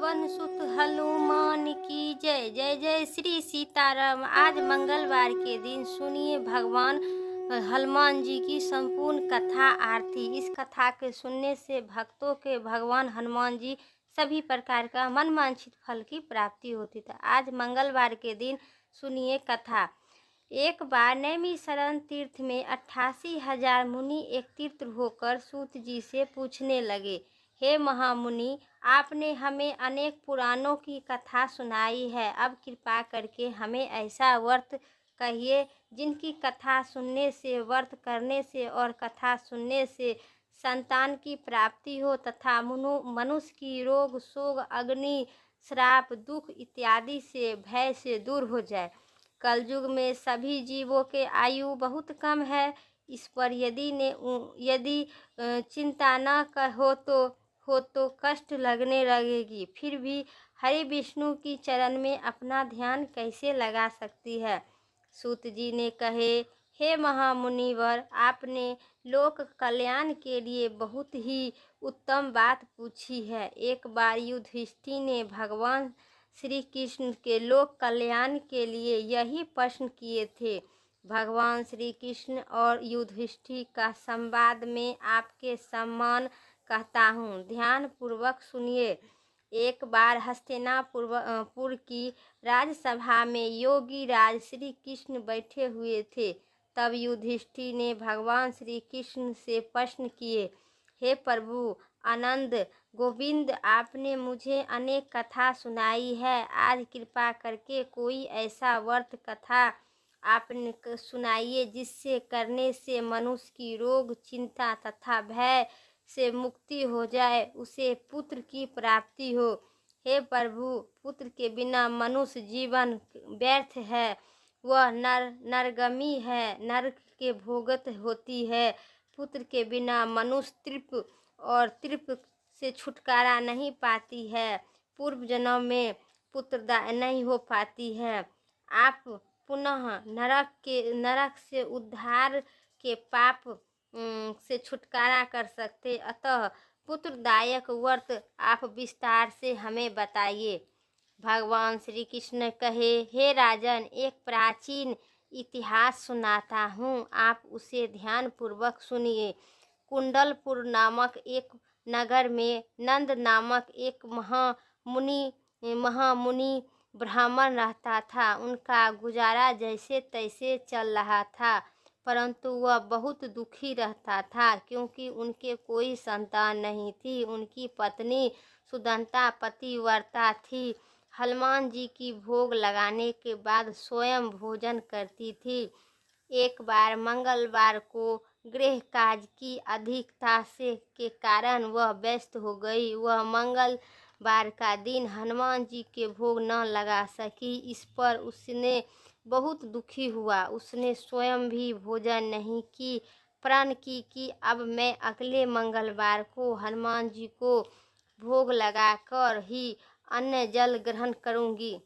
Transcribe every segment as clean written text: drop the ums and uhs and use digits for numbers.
पवन सुत हनुमान की जय। जय जय श्री सीताराम। आज मंगलवार के दिन सुनिए भगवान हनुमान जी की संपूर्ण कथा आरती। इस कथा के सुनने से भक्तों के भगवान हनुमान जी सभी प्रकार का मनवांछित फल की प्राप्ति होती था। आज मंगलवार के दिन सुनिए कथा। एक बार नैमिषारण्य तीर्थ में 88,000 मुनि एकत्रित होकर सूत जी से पूछने लगे, हे महामुनि, आपने हमें अनेक पुराणों की कथा सुनाई है, अब कृपा करके हमें ऐसा व्रत कहिए जिनकी कथा सुनने से, व्रत करने से और कथा सुनने से संतान की प्राप्ति हो तथा मनुष्य की रोग शोक अग्नि श्राप दुख इत्यादि से भय से दूर हो जाए। कलयुग में सभी जीवों के आयु बहुत कम है। इस पर यदि चिंता न हो तो कष्ट लगने लगेगी। फिर भी हरि विष्णु की चरण में अपना ध्यान कैसे लगा सकती है। सूत जी ने कहे, हे महामुनिवर, आपने लोक कल्याण के लिए बहुत ही उत्तम बात पूछी है। एक बार युधिष्ठिर ने भगवान श्री कृष्ण के लोक कल्याण के लिए यही प्रश्न किए थे। भगवान श्री कृष्ण और युधिष्ठिर का संवाद में आपके सम्मान कहता हूँ, ध्यान पूर्वक सुनिए। एक बार हस्तिनापुर की राजसभा में योगी राज श्री कृष्ण बैठे हुए थे। तब युधिष्ठिर ने भगवान श्री कृष्ण से प्रश्न किए, हे प्रभु आनंद गोविंद, आपने मुझे अनेक कथा सुनाई है, आज कृपा करके कोई ऐसा व्रत कथा आपने सुनाइए जिससे करने से मनुष्य की रोग चिंता तथा भय से मुक्ति हो जाए, उसे पुत्र की प्राप्ति हो। हे प्रभु, पुत्र के बिना मनुष्य जीवन व्यर्थ है, वह नरगमी है, नरक के भोगत होती है। पुत्र के बिना मनुष्य तृप से छुटकारा नहीं पाती है, पूर्व जन्म में पुत्रदा नहीं हो पाती है। आप पुनः नरक से उद्धार के पाप से छुटकारा कर सकते, अतः पुत्रदायक व्रत आप विस्तार से हमें बताइए। भगवान श्री कृष्ण कहे, हे राजन, एक प्राचीन इतिहास सुनाता हूँ, आप उसे ध्यान पूर्वक सुनिए। कुंडलपुर नामक एक नगर में नंद नामक एक महामुनि ब्राह्मण रहता था। उनका गुजारा जैसे तैसे चल रहा था, परंतु वह बहुत दुखी रहता था क्योंकि उनके कोई संतान नहीं थी। उनकी पत्नी सुदंता पतिव्रता थी। हनुमान जी की भोग लगाने के बाद स्वयं भोजन करती थी। एक बार मंगलवार को गृह काज की अधिकता के कारण वह व्यस्त हो गई। वह मंगलवार का दिन हनुमान जी के भोग न लगा सकी। इस पर उसने बहुत दुखी हुआ। उसने स्वयं भी भोजन नहीं की, प्रण की कि अब मैं अगले मंगलवार को हनुमान जी को भोग लगाकर ही अन्न जल ग्रहण करूंगी।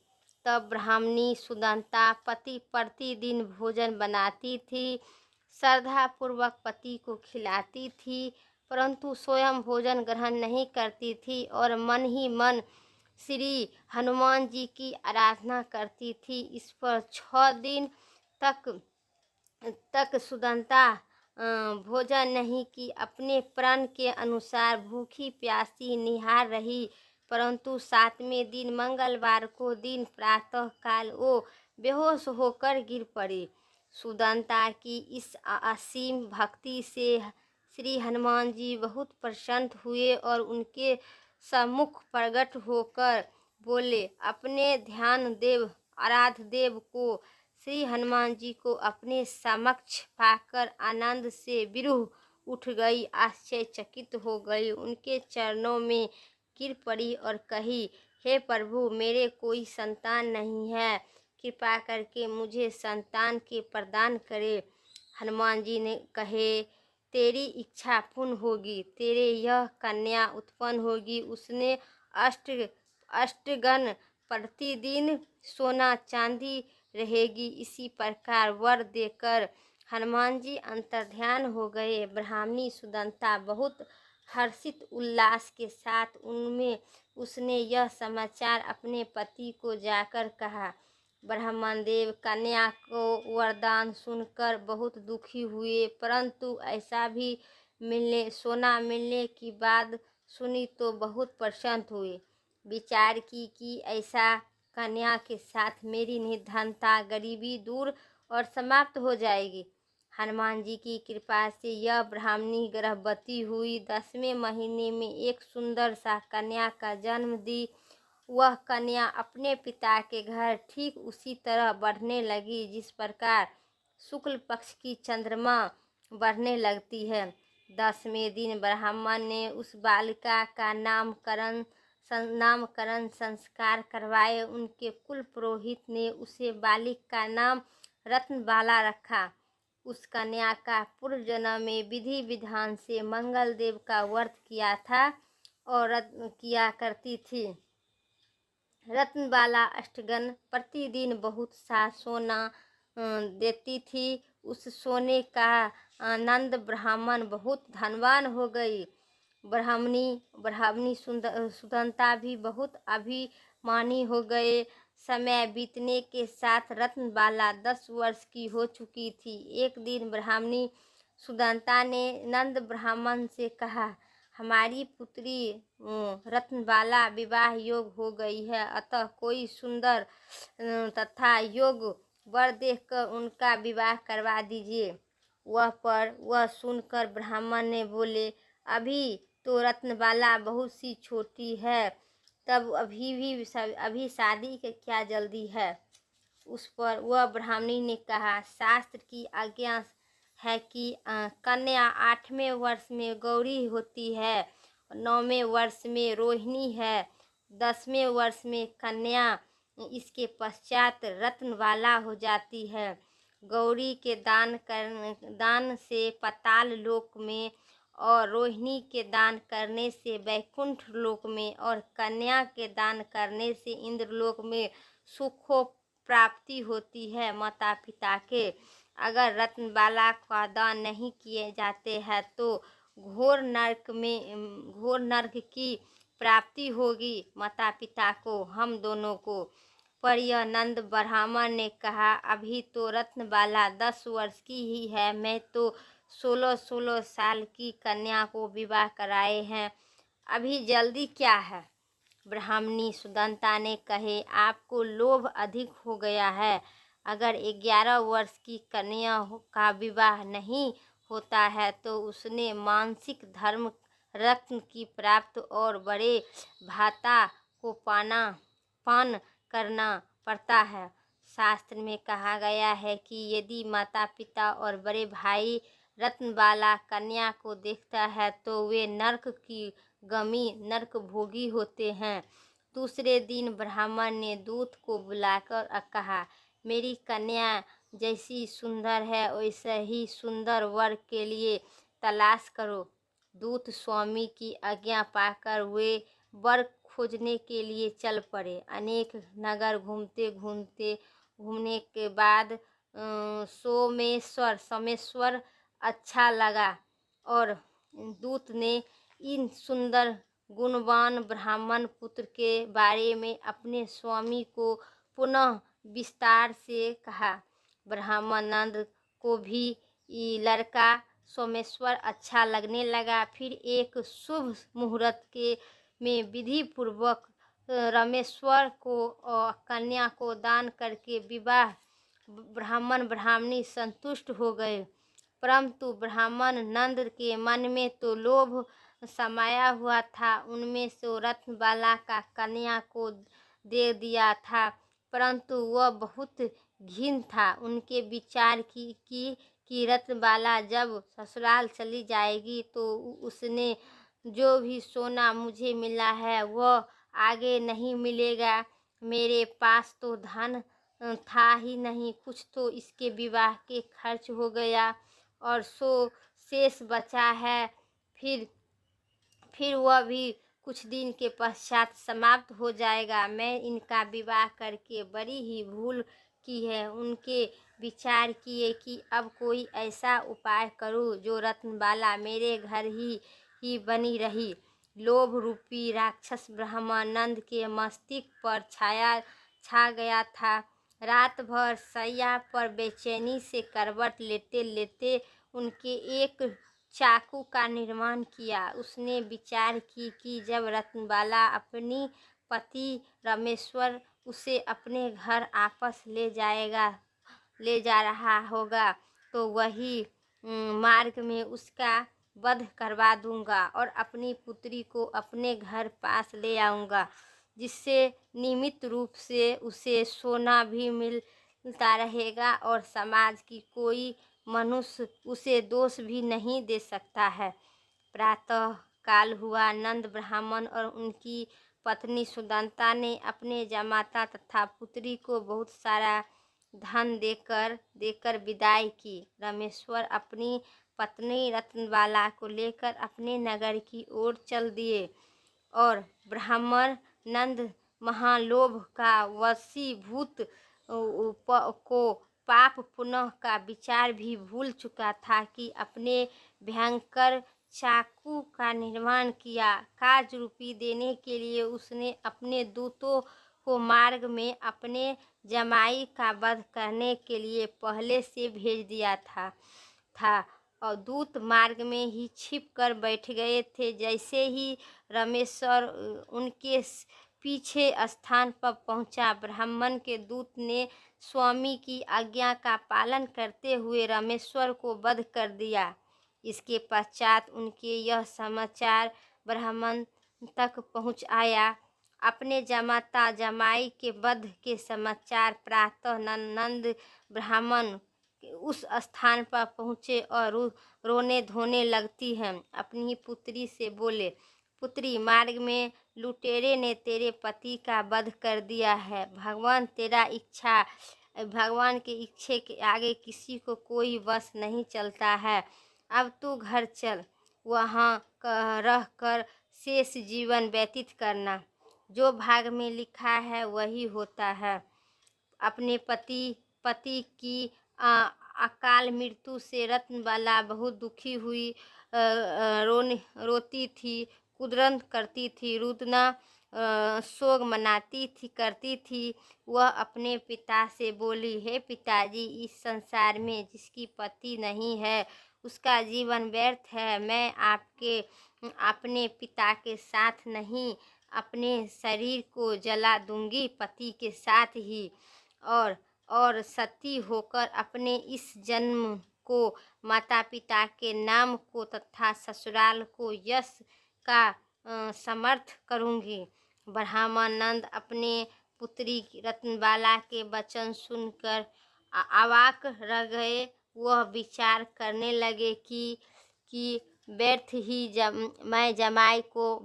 तब ब्राह्मणी सुदंता प्रतिदिन भोजन बनाती थी, श्रद्धा पूर्वक पति को खिलाती थी, परंतु स्वयं भोजन ग्रहण नहीं करती थी और मन ही मन श्री हनुमान जी की आराधना करती थी। इस पर 6 दिन तक सुदंता भोजन नहीं की, अपने प्रण के अनुसार भूखी प्यासी निहार रही। परंतु 7वें दिन मंगलवार को दिन प्रातः काल वो बेहोश होकर गिर पड़ी। सुदंता की इस असीम भक्ति से श्री हनुमान जी बहुत प्रसन्न हुए और उनके सम्मुख प्रकट होकर बोले, अपने ध्यान देव आराध्य देव को श्री हनुमान जी को अपने समक्ष पाकर आनंद से विरूह उठ गई, आश्चर्यचकित हो गई, उनके चरणों में गिर पड़ी और कही, हे प्रभु, मेरे कोई संतान नहीं है, कृपा करके मुझे संतान के प्रदान करे। हनुमान जी ने कहे, तेरी इच्छा पूर्ण होगी, तेरे यह कन्या उत्पन्न होगी। उसने अष्टगण प्रतिदिन सोना चांदी रहेगी। इसी प्रकार वर देकर हनुमान जी अंतर्ध्यान हो गए। ब्राह्मणी सुदंता बहुत हर्षित उल्लास के साथ उनमें उसने यह समाचार अपने पति को जाकर कहा। ब्राह्मण देव कन्या को वरदान सुनकर बहुत दुखी हुए, परंतु ऐसा भी सोना मिलने की बात सुनी तो बहुत प्रसन्न हुए। विचार की कि ऐसा कन्या के साथ मेरी निर्धनता गरीबी दूर और समाप्त हो जाएगी। हनुमान जी की कृपा से यह ब्राह्मणी गर्भवती हुई। 10वें महीने में एक सुंदर सा कन्या का जन्म दी। वह कन्या अपने पिता के घर ठीक उसी तरह बढ़ने लगी जिस प्रकार शुक्ल पक्ष की चंद्रमा बढ़ने लगती है। 10वें दिन ब्राह्मण ने उस बालिका का नामकरण संस्कार करवाए। उनके कुल पुरोहित ने उसे बालिक का नाम रत्नबाला रखा। उस कन्या का पूर्व जन्म में विधि विधान से मंगल देव का व्रत किया था और किया करती थी। रत्नबाला अष्टगन प्रतिदिन बहुत सा सोना देती थी। उस सोने का आनंद ब्राह्मण बहुत धनवान हो गई। ब्राह्मणी सुदंता भी बहुत अभिमानी हो गए। समय बीतने के साथ रत्नबाला 10 वर्ष की हो चुकी थी। एक दिन ब्राह्मणी सुदंता ने नंद ब्राह्मण से कहा, हमारी पुत्री रत्नबाला विवाह योग हो गई है, अतः कोई सुंदर तथा योग वर देखकर उनका विवाह करवा दीजिए। वह सुनकर ब्राह्मण ने बोले, अभी तो रत्नबाला बहुत सी छोटी है, तब अभी शादी की क्या जल्दी है। उस पर वह ब्राह्मणी ने कहा, शास्त्र की आज्ञा है कि कन्या 8वें वर्ष में गौरी होती है, 9वें वर्ष में रोहिणी है, 10वें वर्ष में कन्या, इसके पश्चात रत्नबाला हो जाती है। गौरी के दान से पाताल लोक में और रोहिणी के दान करने से वैकुंठ लोक में और कन्या के दान करने से इंद्रलोक में सुखों प्राप्ति होती है। माता पिता के अगर रत्नबाला का दान नहीं किए जाते हैं तो घोर नरक की प्राप्ति होगी माता पिता को, हम दोनों को। पर यह नंद ब्राह्मण ने कहा, अभी तो रत्नबाला 10 वर्ष की ही है, मैं तो 16 साल की कन्या को विवाह कराए हैं, अभी जल्दी क्या है। ब्राह्मणी सुदंता ने कहे, आपको लोभ अधिक हो गया है। अगर 11 वर्ष की कन्या का विवाह नहीं होता है तो उसने मानसिक धर्म रत्न की प्राप्त और बड़े भाता को पान करना पड़ता है। शास्त्र में कहा गया है कि यदि माता पिता और बड़े भाई रत्नबाला कन्या को देखता है तो वे नरक भोगी होते हैं। दूसरे दिन ब्राह्मण ने दूत को बुलाकर कहा, मेरी कन्या जैसी सुंदर है वैसे ही सुंदर वर के लिए तलाश करो। दूत स्वामी की आज्ञा पाकर वे वर खोजने के लिए चल पड़े। अनेक नगर घूमने के बाद सोमेश्वर अच्छा लगा और दूत ने इन सुंदर गुणवान ब्राह्मण पुत्र के बारे में अपने स्वामी को पुनः विस्तार से कहा। ब्राह्मण नंद को भी लड़का सोमेश्वर अच्छा लगने लगा। फिर एक शुभ मुहूर्त में विधि पूर्वक रमेश्वर को कन्या को दान करके विवाह ब्राह्मण ब्राह्मणी संतुष्ट हो गए। परंतु ब्राह्मण नंद के मन में तो लोभ समाया हुआ था। उनमें से रत्नबाला का कन्या को दे दिया था, परंतु वह बहुत घिन था। उनके विचार कि रत्नबाला जब ससुराल चली जाएगी तो उसने जो भी सोना मुझे मिला है वह आगे नहीं मिलेगा। मेरे पास तो धन था ही नहीं, कुछ तो इसके विवाह के खर्च हो गया और शेष बचा है, फिर वह भी कुछ दिन के पश्चात समाप्त हो जाएगा। मैं इनका विवाह करके बड़ी ही भूल की है। उनके विचार किए कि अब कोई ऐसा उपाय करूं जो रत्नबाला मेरे घर ही बनी रही। लोभ रूपी राक्षस ब्रह्मानंद के मस्तिष्क पर छा गया था। रात भर सैया पर बेचैनी से करवट लेते लेते उनके एक चाकू का निर्माण किया। उसने विचार की कि जब रत्नबाला अपनी पति रामेश्वर उसे अपने घर वापस ले जा रहा होगा तो वही मार्ग में उसका वध करवा दूंगा और अपनी पुत्री को अपने घर पास ले आऊंगा, जिससे नियमित रूप से उसे सोना भी मिलता रहेगा और समाज की कोई मनुष्य उसे दोष भी नहीं दे सकता है। प्रातः काल हुआ। नंद ब्राह्मण और उनकी पत्नी सुदंता ने अपने जमाता तथा पुत्री को बहुत सारा धन देकर विदाई की। रामेश्वर अपनी पत्नी रत्नबाला को लेकर अपने नगर की ओर चल दिए और ब्राह्मण नंद महालोभ का वशीभूत को पाप पुण्य का विचार भी भूल चुका था कि अपने भयंकर चाकू का निर्माण किया। काज रूपी देने के लिए उसने अपने दूतों को मार्ग में अपने जमाई का वध करने के लिए पहले से भेज दिया था और दूत मार्ग में ही छिप कर बैठ गए थे। जैसे ही रामेश्वर उनके पीछे स्थान पर पहुंचा, ब्राह्मण के दूत ने स्वामी की आज्ञा का पालन करते हुए रामेश्वर को वध कर दिया। इसके पश्चात उनके यह समाचार ब्राह्मण तक पहुंच आया। अपने जमाता जमाई के वध के समाचार प्रातः नंद ब्राह्मण उस स्थान पर पहुँचे और रोने धोने लगती हैं। अपनी पुत्री से बोले, पुत्री, मार्ग में लुटेरे ने तेरे पति का वध कर दिया है। भगवान के इच्छे के आगे किसी को कोई वश नहीं चलता है। अब तू घर चल, वहाँ रह कर शेष जीवन व्यतीत करना। जो भाग में लिखा है वही होता है। अपने पति की अकाल मृत्यु से रत्नबाला बहुत दुखी हुई, रोती थी, कुद्रन करती थी, रुदना शोक मनाती करती थी। वह अपने पिता से बोली, हे पिताजी, इस संसार में जिसकी पति नहीं है उसका जीवन व्यर्थ है। मैं अपने पिता के साथ नहीं, अपने शरीर को जला दूंगी, पति के साथ ही, और सती होकर अपने इस जन्म को, माता पिता के नाम को तथा ससुराल को यश का समर्थ करूंगी। ब्रह्मानंद अपने पुत्री रत्नबाला के वचन सुनकर अवाक रह गए। वह विचार करने लगे कि व्यर्थ ही मैं जमाई को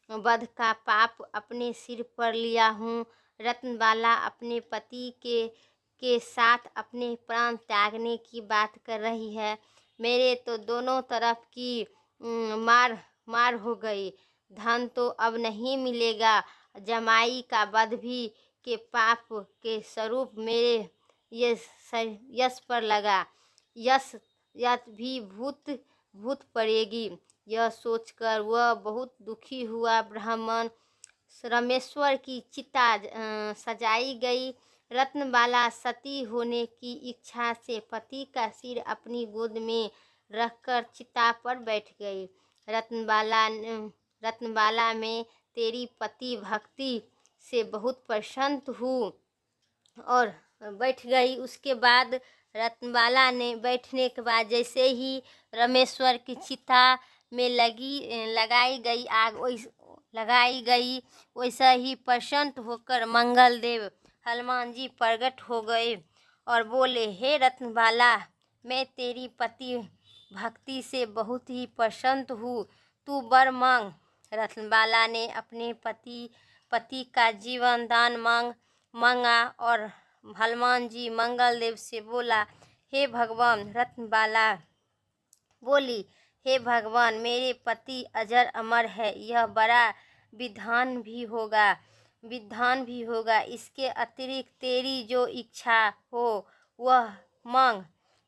वध का पाप अपने सिर पर लिया हूँ। रत्नबाला अपने पति के साथ अपने प्राण त्यागने की बात कर रही है। मेरे तो दोनों तरफ की मार हो गई। धन तो अब नहीं मिलेगा। जमाई का वध भी के पाप के स्वरूप मेरे यश पर लगा। यश भी भूत पड़ेगी। यह सोचकर वह बहुत दुखी हुआ। ब्राह्मण रामेश्वर की चिता सजाई गई। रत्नबाला सती होने की इच्छा से पति का सिर अपनी गोद में रखकर चिता पर बैठ गई। रत्नबाला मैं तेरी पति भक्ति से बहुत प्रसन्न हूँ और बैठ गई। उसके बाद रत्नबाला ने बैठने के बाद जैसे ही रामेश्वर की चिता में लगाई गई आग वैसा ही प्रसन्न होकर मंगल देव हनुमान जी प्रकट हो गए और बोले, हे रत्नबाला, मैं तेरी पति भक्ति से बहुत ही प्रसन्न हूँ, तू वर मांग। रत्नबाला ने अपने पति का जीवन दान मांगा और हनुमान जी मंगल देव से बोला, हे भगवान। रत्नबाला बोली, हे भगवान, मेरे पति अजर अमर है, यह बड़ा विधान भी होगा। इसके अतिरिक्त तेरी जो इच्छा हो वह मांग।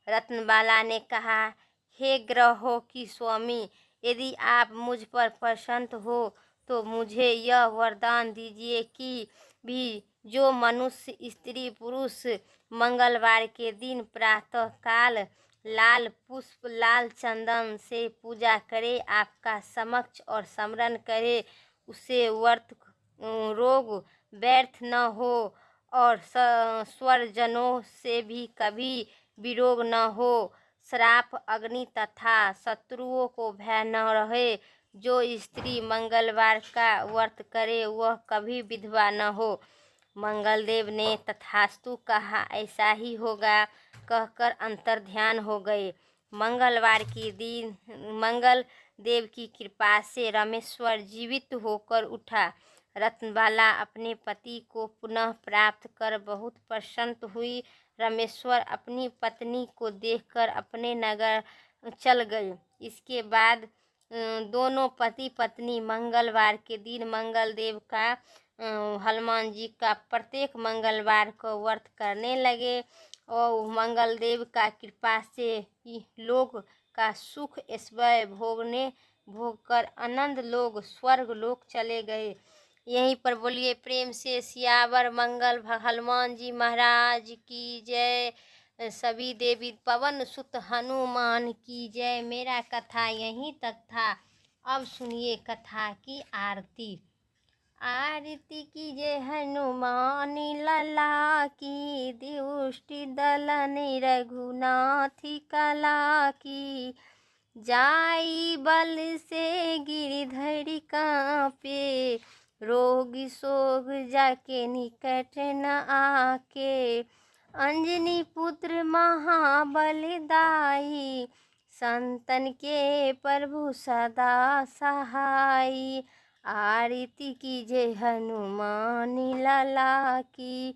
रत्नबाला ने कहा, हे ग्रहों की स्वामी, यदि आप मुझ पर प्रसन्न हो तो मुझे यह वरदान दीजिए कि भी जो मनुष्य स्त्री पुरुष मंगलवार के दिन प्रातः काल लाल पुष्प लाल चंदन से पूजा करे, आपका समक्ष और स्मरण करे, उसे व्रत रोग व्यर्थ न हो और स्वरजनों से भी कभी विरोग न हो, श्राप अग्नि तथा शत्रुओं को भय न रहे। जो स्त्री मंगलवार का व्रत करे वह कभी विधवा न हो। मंगलदेव ने तथास्तु कहा, ऐसा ही होगा कहकर अंतर्ध्यान हो गए। मंगलवार के दिन मंगल देव की कृपा से रामेश्वर जीवित होकर उठा। रत्नबाला अपने पति को पुनः प्राप्त कर बहुत प्रसन्न हुई। रामेश्वर अपनी पत्नी को देखकर अपने नगर चल गए। इसके बाद दोनों पति पत्नी मंगलवार के दिन मंगल देव का हनुमान जी का प्रत्येक मंगलवार को व्रत करने लगे और मंगल देव का कृपा से लोग का सुख ऐश्वर्य भोगकर आनंद लोग स्वर्ग लोक चले गए। यहीं पर बोलिए प्रेम से सियावर मंगल हनुमान जी महाराज की जय। सभी देवी पवन सुत हनुमान की जय। मेरा कथा यहीं तक था। अब सुनिए कथा की आरती। आरती की जय हनुमान लला की, दुष्टि दलन रघुनाथी कला की। जाई बल से गिरधरि कांपे, रोग सोग जाके निकट न आके। अंजनी पुत्र महाबलदाई, संतन के प्रभु सदा सहाई। आरती की जय हनुमान लला की।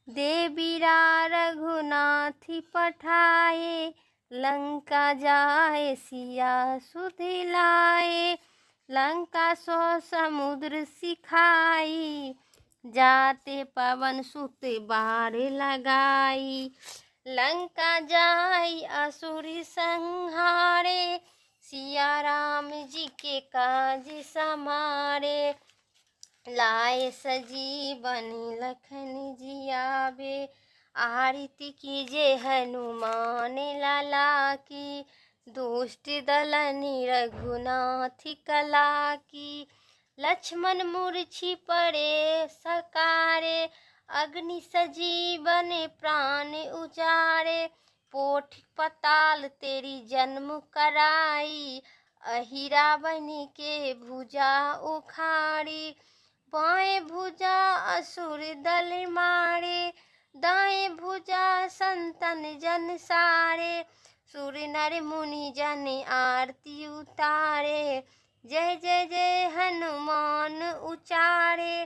देवीरा रघुनाथी पठाए, लंका जाए सिया सुध लाए। लंका सो समुद्र सिखाई, जाते पवन सुत बार लगाई। लंका जाई असुर संहारे, सिया राम जी के काज समारे। लाए सजीवनी लखन जियावे, आरती कीजे हनुमान लाला की। दुष्ट दलनी रघुनाथी कला की। लक्ष्मण मूर्छि पड़े सकारे, अग्नि सजीवन प्राण उजारे। पोठ पताल तेरी जन्म कराई, अहि रावण के भुजा उखाड़ी। बाएं भुजा असुर दल मारे, दाएं भुजा संतन जन सारे। सुर नर मुनि जन आरती उतारे, जय जय जय हनुमान उचारे।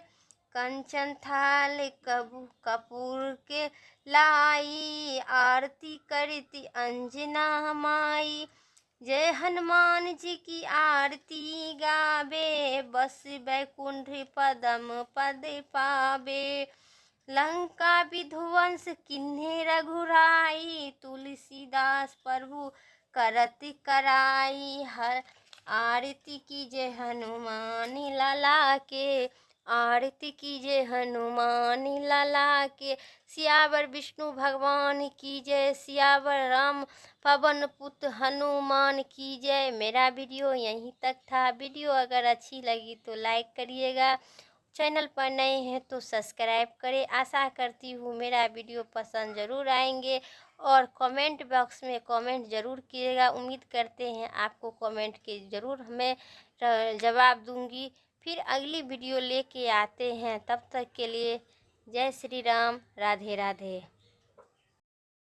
कंचन थाल कपूर के लाई, आरती करती अंजना माई। जय हनुमान जी की आरती गावे, बस बैकुंठ पदम पद पावे। लंका विध्वंस किन्हे रघुराई, तुलसीदास प्रभु करत कराई। हर आरती कीजे हनुमान लाला के, आरती कीजे हनुमान लाला के। सियावर विष्णु भगवान की जय, सियावर राम पवन पुत्र हनुमान की जय। मेरा वीडियो यहीं तक था। वीडियो अगर अच्छी लगी तो लाइक करिएगा, चैनल पर नए हैं तो सब्सक्राइब करें। आशा करती हूँ मेरा वीडियो पसंद ज़रूर आएंगे और कमेंट बॉक्स में कमेंट ज़रूर कीजिएगा। उम्मीद करते हैं आपको कमेंट के ज़रूर हमें जवाब दूंगी। फिर अगली वीडियो लेके आते हैं, तब तक के लिए जय श्री राम, राधे राधे।